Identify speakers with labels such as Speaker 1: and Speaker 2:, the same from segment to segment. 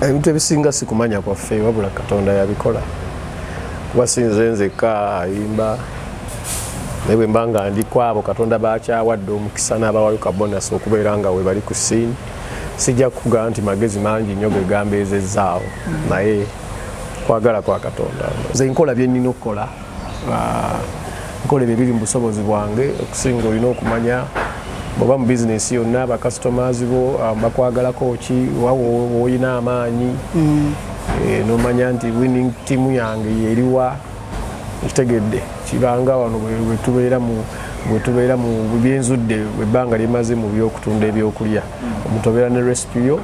Speaker 1: ebintu ebisinga sikumanya kwaffe wabula Katonda yabikola kuba sinze nzekka ayimba naye bwe mba nga ndi kwabo Katonda bakyawadde omukisa n'abawayo bonus okubeera nga we bali ku scene sijja kugamba nti magezi mangi nnyo ge gambeezezzaawo naye kwagala kwa Katonda nze nkola bye nnina okukola nkola ebyo biri mu busobozi bwange okusinga olina okumanya bw'oba mu bizinesi yonna bakasitomazi bo bakwagalako ki woyina amaanyi n'omanya nti winning team yange yeriwa kitegedde kibanga wano bwe tubeera mu byenzudde ebbanga limaze mu byokutunda ebyokulya omuntu obeera ne recipe yo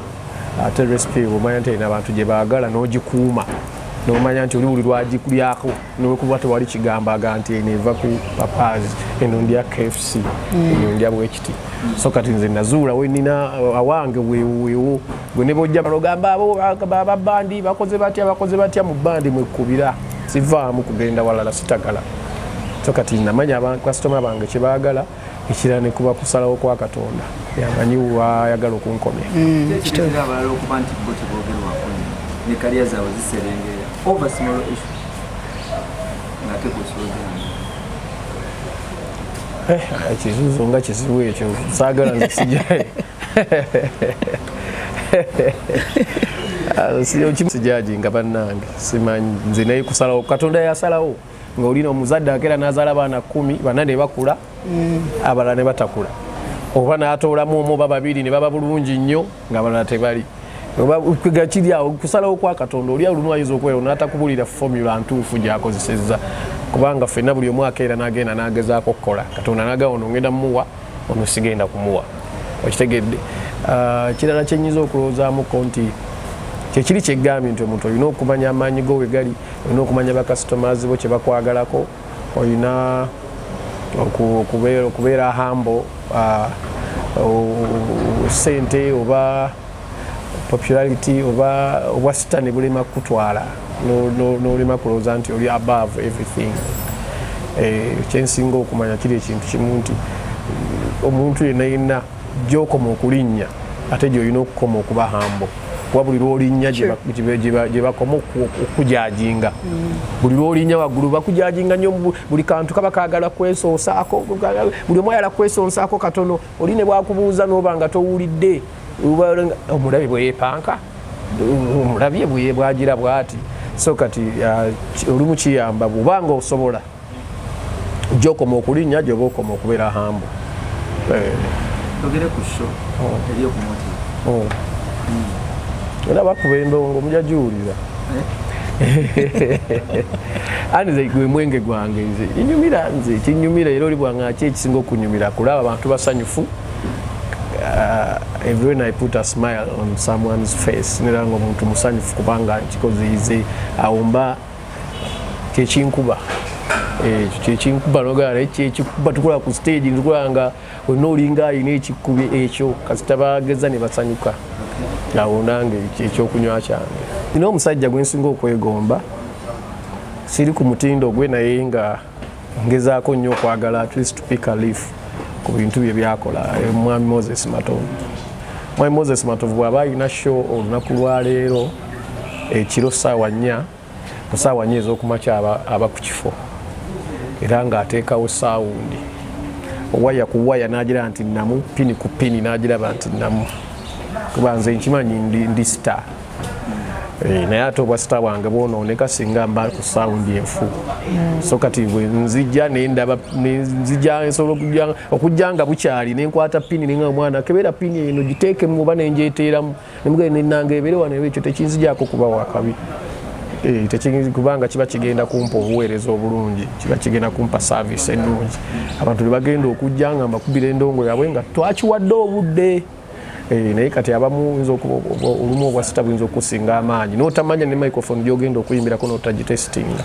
Speaker 1: ate recipe omanya nti alina abantu gye baagala n'ogikuuma n'omanya nti oli buli lwagikulyako nekuba tewali kigambaga nti eno eva ku papazi eno ndya KFC eno ndya bwekiti so kati nze nazuula we nina awange weewo gwe ne bojja balogamba abo babandi bakoze batya mu bandi mwekubira sivaamu kugenda walala sitagala so kati namanya abakasitoma bange kye baagala ekirala ne kuba kusalawo kwa Katonda yamanyi wayagala okunkomya
Speaker 2: ne kariya zawe ziserengera over small issue ngate kusoja
Speaker 1: ekizuzo nga kizibu ekyo saagala nzisijaye sijaji nga bannange simanyi nze naye kusalawo Katonda yasalawo ng'olina omuzadde akeera n'azaala abaana 10 bana ne bakula abalala ne batakula oba n'atoolamu omu oba babiri ne baba bulungi nnyo ng'abalala tebali kiri awo kusalawo kwa Katonda oli olumu ayinza okubeera n'atakubulira formula ntuufu gy'akozesezza kubanga ffenna buli omu akeera n'agenda n'agezaako okukola Katonda n'agamba ono ngenda mumuwa ono sigenda kumuwa okitegedde kirala kye nnyinza okulowoozaamuko nti kyekiri kyegambye nti omuntu olina okumanya amaanyi go we gali olina okumanya bakasitomazi bo kye bakwagalako olina okubeera hambo sente oba popularity oba sitani bulema kutwala n'olema kulowooza nti oli above everything kyensinga okumanya kiri ekintu kimu nti omuntu yenna gy'okoma okulinnya ate gy'olina okukoma okuba hambo kuba buli lw'olinnya gye bakoma okujajinga buli lw'olinnya waggulu bakujajinga nnyo buli kantu kaba kaagala kwesoosaako buli omu ayala kwesonsaako katono oli ne bwakubuuza n'oba nga towulidde omulabye bwe yeepanka omulabye bwagira bwati so kati olumu kiyamba bw'obanga osobola gy'okoma okulinnya gy'oba okoma okubeera hambo
Speaker 2: togere ku show eri okumoti
Speaker 1: era bakuba endongo mujja giwulira anize gwe mwenge gwange nze inyumira nze kinyumira era oli bwanga ki ekisinga okunyumira kulaba abantu basanyufu every I put a smile on someone's face nera ngo omuntu musanyufu kubanga nkikoziize awomba kyekinkuba kyekinkuba nogala ekikuba tukula ku stage ntukulanga olinga alina ekikubye ekyo kasita bageza ne basanyuka awo nange ekyokunywa kyange nina omusajja gwe nsinga okwegomba siri ku mutindo gwe naye nga ngezaako nnyo okwagala at least to pick a leaf ku bintu bye byakola mwami Moses Matovu. Mwami Moses Matovu bw'aba alina show olunaku lwaleero ekiro ssaawa 4 ku ssaawa 4 ez'okumakya aba ku kifo era ng'ateekawo saawundi owaya ku waya n'agira nti namu pini ku pini n'agiraba nti namu kuba nze nkimanyi ndi star naye ate obwa star wange bwonooneka singa mba ku saawundi enfu so kati bwe nzijja nendaba nzijja nsobola okujja nga bukyali nenkwata pini nenga omwana kebeera pini eno giteekemu oba nenjeteeramu nemugende nenanga ebeere wano ekyo tekinzijjaako kuba wakabi kubanga kiba kigenda kumpa obuweereza obulungi kiba kigenda kumpa service ennungi abantu ne bagenda okujja nga mbakubira endongo yaabwe nga twakiwadde obudde naye kati abamu olumu obwa sita buyinza okusinga amaanyi n'otamanya ne microphone gy'ogenda okuyimbirako n'otagitestinga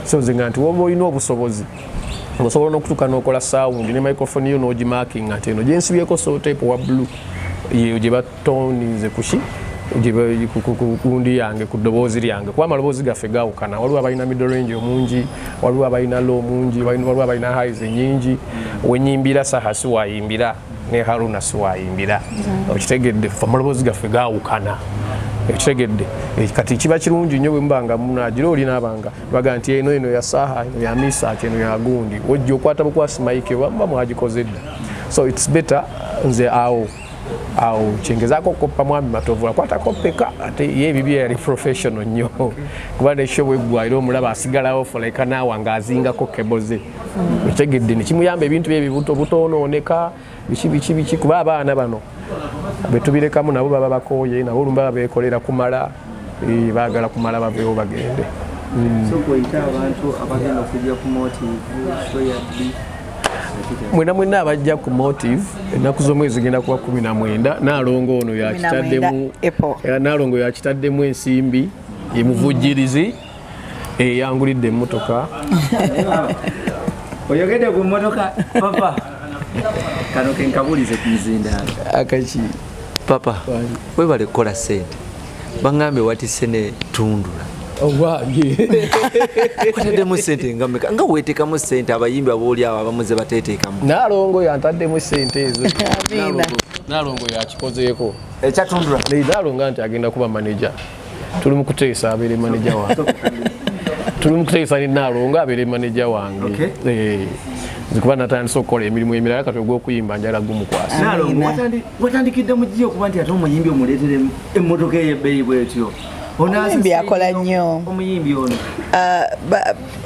Speaker 1: so nzenga nti woba olina obusobozi osobola n'okutuuka n'okola sound ne microphone yo n'ogimarkinga nti eno gyensibyeko sotape wa blue yeyo gye batonize kuki kundi yange ku ddoboozi lyange kuba amaloboozi gaffe gaawukana waliwo abalina middle range omungi waliwo abalina low mungi waliwo abalina highs ennyingi wenyimbira saha siwayimbira ne Haruna siwayimbira okitegedde amaloboozi gaffe gaawukana ekitegedde kati kiba kirungi nnyo bwe mubanga munagira oli n'abanga baga nti eno ya Saha eno ya Mesach eno ya Gundi ojja okwata bukwasi mayike bamba mwagikoze dda so it's better nze awo kyengezaako okoppa mwami Matovu akwatako peka ate ye bibye yali professional nnyo kuba ne show eggwaire omulaba asigalawo foleka naawe ng'azingako keboze ekitegedde ne kimuyamba ebintu bye bibuto butonooneka biki kuba abaana bano betubirekamu nabo baba bakooye nabo olumba beekolera kumala baagala kumala baveewo bagende
Speaker 2: so kweyita abantu abagenda okujja ku motive show ya
Speaker 1: mwena abajja ku motive ennaku z'omwezi genda kuba 19 naalongo ono yakitaddemu ensimbi emuvujjirizi eyangulidde emmotoka
Speaker 2: oyogedde ku mmotoka papa kano kenkabulize ku mizindaalo
Speaker 1: akaki
Speaker 3: papa webale kukola sente baŋŋambe watise ne tundula
Speaker 1: owange
Speaker 3: wataddemu sente nga weteekamu sente abayimbi abooli abo abamuze bateteekamu
Speaker 1: naalongo yantaddemu sente ezo naalongo yakikozeeko
Speaker 3: ekyatundula
Speaker 1: naalonga nti agenda kuba manager tuli mu kuteesa abeere manager wange tuli mu kuteesa ne naalongo abeere manager wange nzikuba natandise okukola emirimu emirala kati ogw'okuyimba njala gumukwasa
Speaker 2: naalongo watandikidde mu gye okuba nti ate omuyimbi omuleetere emmotoka ey'ebbeeyi bwetyo
Speaker 4: omuyimbi akola nnyo
Speaker 2: omuyimbi ono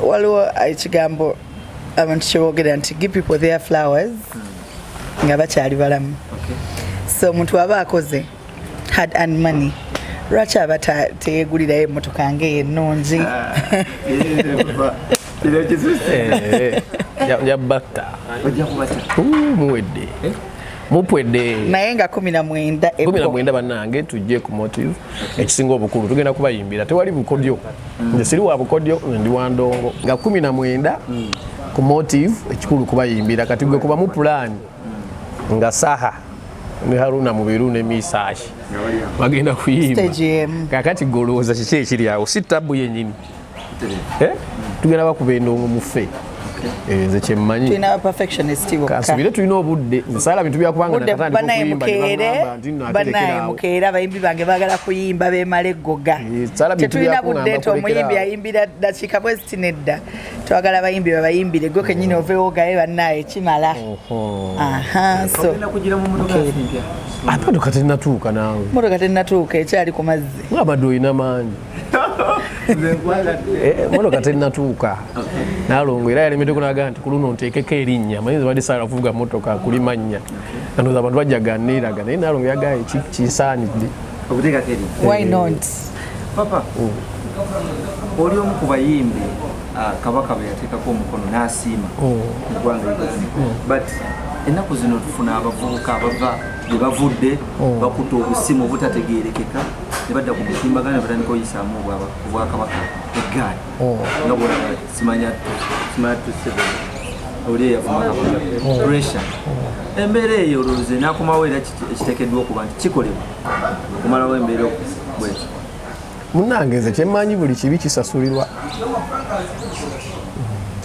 Speaker 4: waliwo ekigambo abantu kyeboogera nti give people their flowers nga bakyali balamu so omuntu aba akoze hard and money lwaki aba teyegulirayo emmotoka ngaennungi
Speaker 1: yabatta muwedde mupwedde
Speaker 4: naye nga 19
Speaker 1: bannange tujje ku motive ekisinga obukulu tugenda kubayimbira tewali bukodyo nze siri wa bukodyo ndi wa ndongo nga 19 ku motive ekikulu kubayimbira kati gwe kuba mu plan nga Saha ne Haruna Mubiru ne Mesach bagenda kuyimba kakati golooza kiki ekiri awo si tabu yennyini tugenda bakuba endongo mufe nze kyemmanyi
Speaker 4: tulina perfectionist
Speaker 1: kasubire tulina obudde nsala bintu byakubanga
Speaker 4: banaye mukeera abayimbi bange baagala kuyimba beemala eggoga tetulina budde nti omuyimbi ayimbira dakiika bwe ziti nedda twagala abayimbi babayimbire gwe kennyini oveewo gaye bannaye kimala
Speaker 1: motoka terinatuuka naawe
Speaker 4: motoka terinatuuka ekyali ku mazzi
Speaker 1: abadde olina maanyi motoka terinatuuka naalongo era yalemeddeko naga nti kuluno nteekeko erinnya manyiza badde saala kuvuga motoka kuli mannya ndoza abantu bajjaganiiraga naye naalongo yagaye kisaanidde
Speaker 2: okuteekako erinnya
Speaker 4: why not
Speaker 2: papa oli omu ku bayimbi Kabaka bwe yateekako omukono n'asiima mu ggwanga Uganda but ennaku zino tufuna abavubuka abava gye bavudde bakuta obusimu obutategeerekeka ne badda ku mutimbagano ne batandika oyisaamu obwakabaka eggaali nga bwolaba simanya tusebe oli eyavuma kabaka pressure embeera eyo olowooza n'akomawo era ekiteekeddwa okuba nti kikolebwa okumalawo embeera bwetyo
Speaker 1: munnange nze kyemmanyi buli kibi kisasulirwa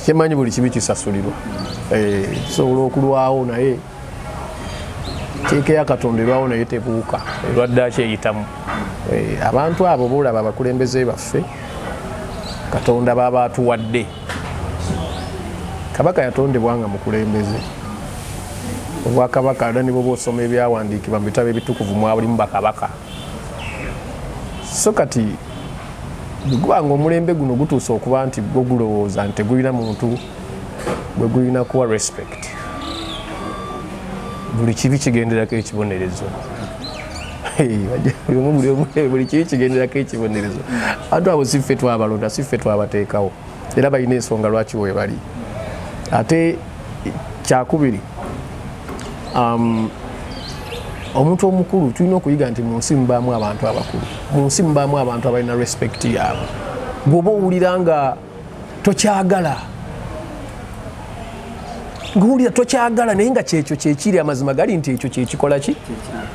Speaker 1: kyemmanyi buli kibi kisasulirwa kisobola okulwawo naye keeka ya Katonda erwawo naye tebuuka erwadde akyeyitamu abantu abo boolaba abakulembeze baffe Katonda baba atuwadde Kabaka yatondebwa nga mukulembeze obwakabaka era nibo boosoma ebyawandiikibwa mu bitabo ebitukuvu mwalimu bakabaka so kati gubanga omulembe guno gutuusa okuba nti gwo gulowooza nti tegulina muntu bwe gulina kuwa respect buli kibi kigenderako ekibonerezo buli kibi kigenderako ekibonerezo abantu abo si ffe twabalonda si ffe twabateekawo era balina ensonga lwaki we bali ate kyakubiri omuntu omukulu tulina okuyiga nti mu nsi mubaamu abantu abakulu mu nsi mubaamu abantu abalina respect yaabwe bw'oba owulira nga tokyagala ng'owulira tokyagala naye nga kyekyo kyekiri amazima gali nti ekyo kyekikola ki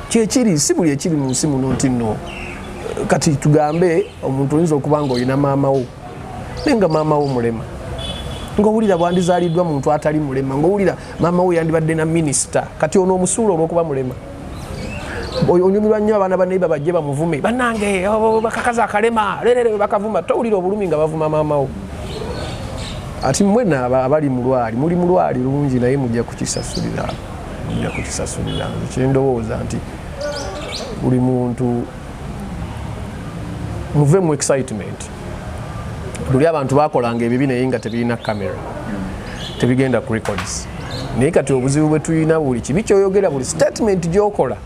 Speaker 1: kyekiri si buli ekiri mu nsi muno nti nno kati tugambe omuntu oyinza okuba nga olina maama wo naye nga maama wo mulema ng'owulira bwandizaaliddwa muntu atali mulema ng'owulira maama wo yandibadde na minisita kati ono omusuula olw'okuba mulema onyumirwa nnyo abaana baneiba bajje bamuvume bannange bakakaza akalema lelere bakavuma towulira obulumi nga bavuma maamawo ati mwena abali mulwali muli mulwali lungi naye mujja kukisasulira kyendowooza nti buli muntu muve mu excitement luli abantu bakolanga ebibi naye nga tebirina kamera tebigenda ku records naye kati obuzibu bwe tulina buli kibi kyoyogera buli statement gyokola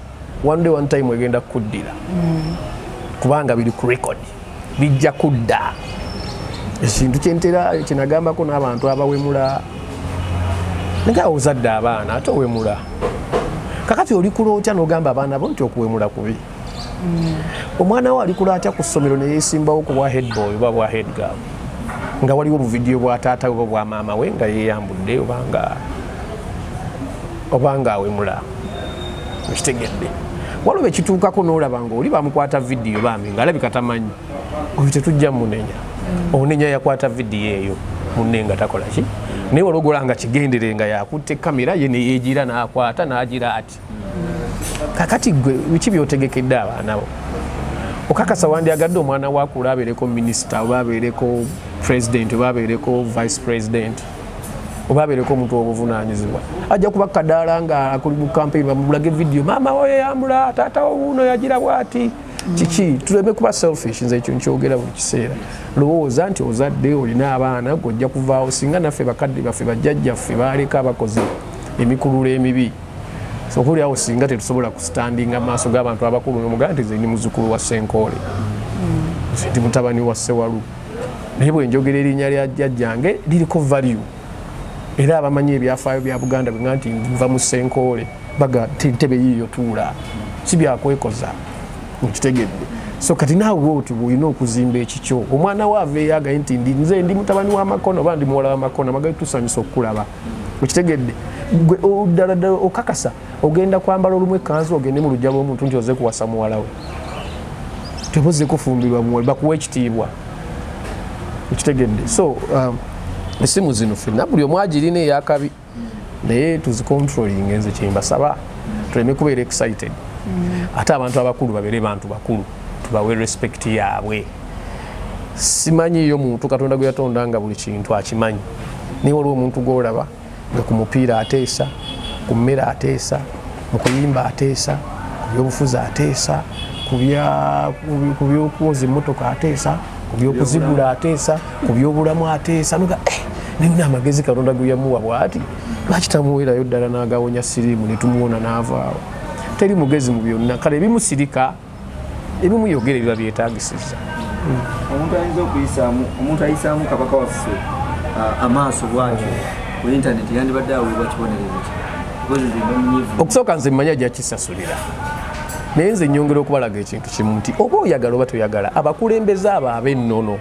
Speaker 1: one time egenda kuddira kubanga biri ku record bijja kudda ekintu kyentera kinagambako n'abantu abawemula nga ozadde abaana ate owemula kakati oli kulotya n'ogamba abaana bo nti okuwemula kubi omwana we alikula atya ku ssomero ne yeesimbawo ku bwa head boy oba bwa head girl nga waliwo obuvidiyo bwa taata we bwa maama we nga yeeyambudde obanga awemula ekitegedde waliwo ekituukako n'olaba ng'oli bamukwata vidiyo bambi ng'alabika tamanyi oyo tetujja munenya onenya yakwata vidiyo eyo munne nga takola ki naye walogola nga kigendere nga yakutte kamera ye neyeegira n'akwata n'agira ati kakati gwe biki byotegekedde abaana bo okakasa wandyagadde omwana wakula abeereko minisita oba abeereko president oba abeereko vice president oba abeereko omuntu obuvunaanyizibwa ajja kuba kadaala nga akuli mu campaign bamulage vidiyo maama we yeyambula taata wuuno yagira bwati kiki tuleme kuba selfish nze ekyo nkyogera buli kiseera lowooza nti ozadde olina abaana gojja kuvaawo singa naffe bakadde baffe bajjajjaffe baaleka abakozi emikululo emibi okuli awo singa tetusobola kusitandinga maaso g'abantu abakulu nomugaa nti ze ndi muzzukulu wa Senkoole nze ndi mutabani wa Ssewalu naye bwe njogera erinnya lya jjajjange liriko value era abamanyi ebyafaayo bya Buganda bwe nti nva mu Senkoole baga tebe yiyo tuula si byakwekoza nkitegedde so kati naawe oti bwolina okuzimba ekikyo omwana waava eyagaye nti nze ndi mutabani w'amakono oba ndi muwala w'amakono amagali tusanyusa okukulaba okitegedde ddala okakasa ogenda kwambala olumu ekkanzu ogende mu lujja lw'omuntu nti oze kuwasa muwala we teboze kufumbirwa muwala bakuwa ekitiibwa okitegedde so esimu zino ffenna buli omu agirina eyakabi naye tuzicontrolling enze kyembasaba tuleme kubeera excited ate abantu abakulu babeere bantu bakulu tubawe respect yaabwe simanyiyo muntu Katonda gwe yatonda nga buli kintu akimanyi naye waliwo omuntu gwolaba nga ku mupiira ateesa ku mmere ateesa mu kuyimba ateesa ku byobufuzi ateesa ku byokwoza emmotoka ateesa ku byokuzigula ateesa ku byobulamu ateesa noga naye amagezi Katonda gwe yamuwa bw'ati lwaki tamuweerayo ddala n'agawonya siriimu ne tumuwona n'avaawo teri mugezi mu byonna kale ebimusirika ebimuyogera ebiba byetaagisizza
Speaker 2: omuntu ayisaamu kabaka waffe amaaso bwatyo ku intaneti yandibadde aweebwa kibonerezo ki
Speaker 1: okusooka nze mmanya ajja kisasulira naye nze nnyongera okubalaga ekintu kimu nti oba oyagala oba toyagala abakulembeze abo ab'ennono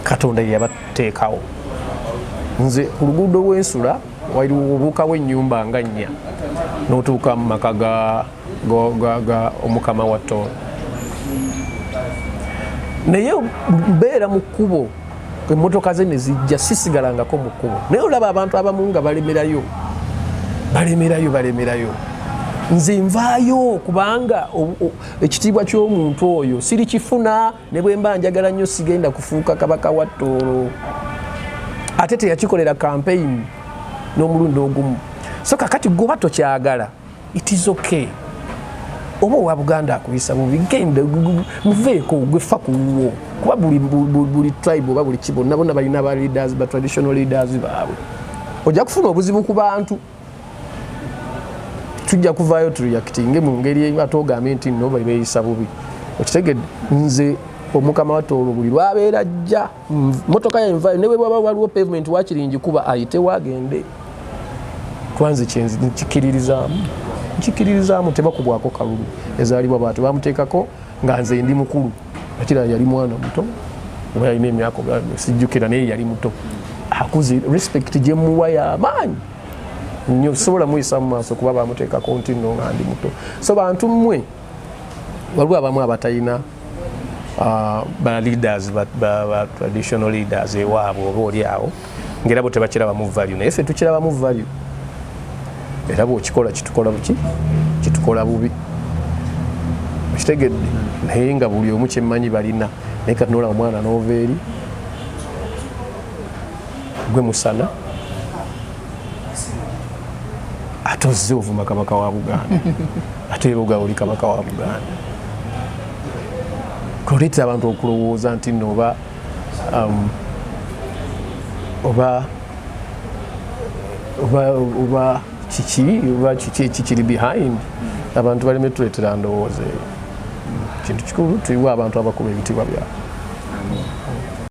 Speaker 1: Katonda ye yabateekawo nze ku luguudo lw'ensula waliwo obuukawo ennyumba nga 4 n'otuuka mu maka ga omukama wa Ttoola naye mbeera mu kkubo emmotoka ze ne zijja sisigalangako mu kkubo naye olaba abantu abamu nga balemerayo nze nvaayo kubanga ekitiibwa ky'omuntu oyo sirikifuna ne bwe mba njagala nnyo sigenda kufuuka kabaka wa Tooro ate teyakikolera campaign n'omulundi ogumu so kakati goba tokyagala it is okay oba owa Buganda akuyisa bubi genda muveeko gwefa kuwo kuba buli tribe oba buli kibo nabona balina ba leaders ba traditional leaders baabwe ojja kufuna obuzibu ku bantu tujja kuvaayo tureactinge mu ngeri atogambe nti no bali beeyisa bubi okitegedde nze omukama wa Tooro buli lwabeera ajja motoka yenvaayo ne bwe bwaba waliwo pavement wakiringi kuba ayite wagende kwanze kyenzi nkikiririzaamu tebakubwako kalulu ezaalibwa baatu bamuteekako nga nze ndi mukulu akira yali mwana muto oba yalina emyaka sijjukira naye yali muto akuze respect gye muwa y'amaanyi nnyo sobola muyisa mu maaso kuba bamuteekako nti nno nga ndi muto so bantu mmwe waliwo abamu abatalina ba leaders ba traditional leaders ewaabwe oba oli awo ngera bo tebakirabamu value naye ffe tukirabamu value era bw'okikola kitukola buki kitukola bubi okitegedde naye nga buli omu kyemmanyi balina naye kati noolaba omwana n'ova eri gwe musana ate ozze ovuma kabaka wa Buganda ate era ogaoli kabaka wa Buganda koleetera abantu okulowooza nti nno oba kiki ekikiri behind abantu baleme tuleetera ndowooza eyo kintu kikulu tuyiwa abantu abakuba ebitibwa byabwe